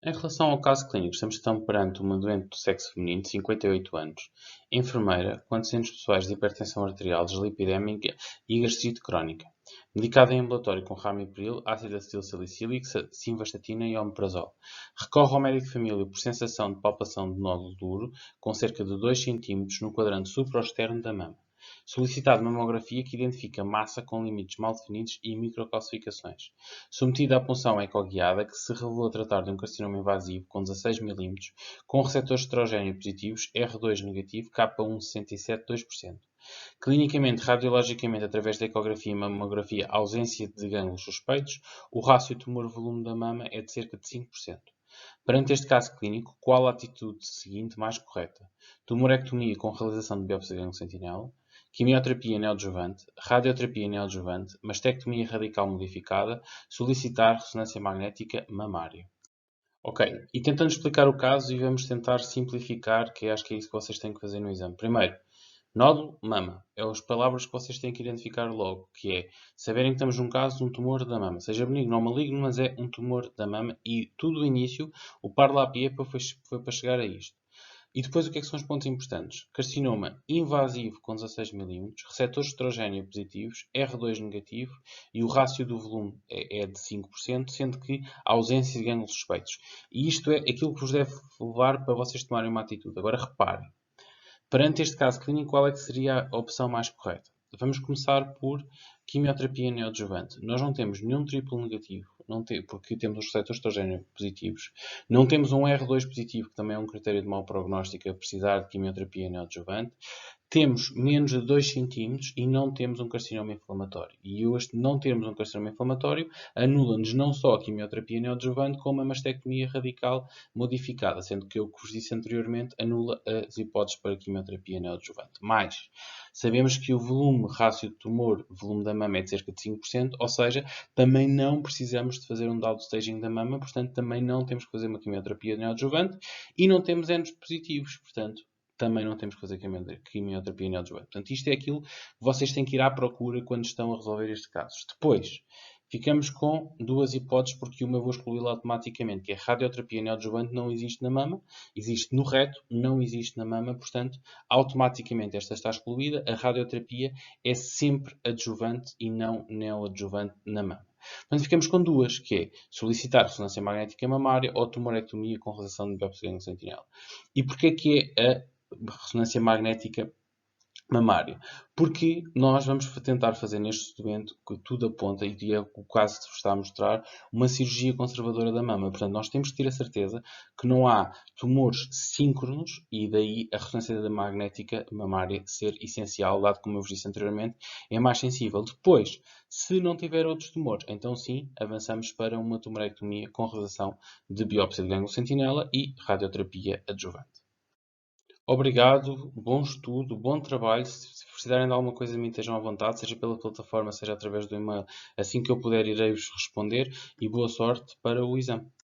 Em relação ao caso clínico, estamos então perante uma doente do sexo feminino de 58 anos, enfermeira, com antecedentes pessoais de hipertensão arterial, deslipidémica e gastrite crónica, medicada em ambulatório com ramipril, ácido acetilsalicílico, simvastatina e omeprazol. Recorre ao médico de família por sensação de palpação de nódulo duro, com cerca de 2 cm no quadrante supraexterno da mama. Solicitado mamografia que identifica massa com limites mal definidos e microcalcificações. Submetida à punção ecoguiada, que se revelou tratar de um carcinoma invasivo com 16 mm, com receptores de estrogênio positivos, R2 negativo, K1,67,2%. Clinicamente, radiologicamente, através da ecografia e mamografia, ausência de gânglios suspeitos, o rácio tumor-volume da mama é de cerca de 5%. Perante este caso clínico, qual a atitude seguinte mais correta? Tumorectomia com realização de biópsia de gânglio sentinela, quimioterapia neoadjuvante, radioterapia neoadjuvante, mastectomia radical modificada, solicitar ressonância magnética mamária. Ok, e tentando explicar o caso, e vamos tentar simplificar, que acho que é isso que vocês têm que fazer no exame. Primeiro, nódulo, mama. É as palavras que vocês têm que identificar logo, que é saberem que estamos num caso de um tumor da mama. Seja benigno ou maligno, mas é um tumor da mama, e tudo o início, o Parlapiepa foi para chegar a isto. E depois o que é que são os pontos importantes? Carcinoma invasivo com 16 mm, receptores de estrogênio positivos, R2 negativo, e o rácio do volume é de 5%, sendo que a ausência de gânglios suspeitos. E isto é aquilo que vos deve levar para vocês tomarem uma atitude. Agora reparem, perante este caso clínico, qual é que seria a opção mais correta? Vamos começar por quimioterapia neoadjuvante. Nós não temos nenhum triplo negativo, porque temos os receptores de estrogênio positivos. Não temos um R2 positivo, que também é um critério de mau prognóstico a precisar de quimioterapia neoadjuvante. temos menos de 2 cm e não temos um carcinoma inflamatório. E este não termos um carcinoma inflamatório anula-nos não só a quimioterapia neoadjuvante, como a mastectomia radical modificada, sendo que eu que vos disse anteriormente anula as hipóteses para quimioterapia neoadjuvante. Mas sabemos que o volume rácio de tumor, volume da mama é de cerca de 5%, ou seja, também não precisamos de fazer um downstaging da mama, portanto também não temos que fazer uma quimioterapia neoadjuvante e não temos N positivos, portanto também não temos que fazer quimioterapia neoadjuvante. Portanto, isto é aquilo que vocês têm que ir à procura quando estão a resolver estes casos. Depois, ficamos com duas hipóteses, porque uma eu vou excluí-la automaticamente, que é a radioterapia neoadjuvante não existe na mama, existe no reto, não existe na mama, portanto, automaticamente esta está excluída. A radioterapia é sempre adjuvante e não neoadjuvante na mama. Portanto, ficamos com duas, que é solicitar ressonância magnética mamária ou tumorectomia com realização de biópsia de ganglio sentinela. E porquê que é a ressonância magnética mamária? Porque nós vamos tentar fazer neste documento, que tudo aponta, e é o caso que está a mostrar, uma cirurgia conservadora da mama. Portanto, nós temos que ter a certeza que não há tumores síncronos e daí a ressonância magnética mamária ser essencial, dado como eu vos disse anteriormente, é mais sensível. Depois, se não tiver outros tumores, então sim, avançamos para uma tumorectomia com realização de biópsia de gânglio sentinela e radioterapia adjuvante. Obrigado, bom estudo, bom trabalho. Se precisarem de alguma coisa de mim, estejam à vontade, seja pela plataforma, seja através do e-mail. Assim que eu puder, irei-vos responder e boa sorte para o exame.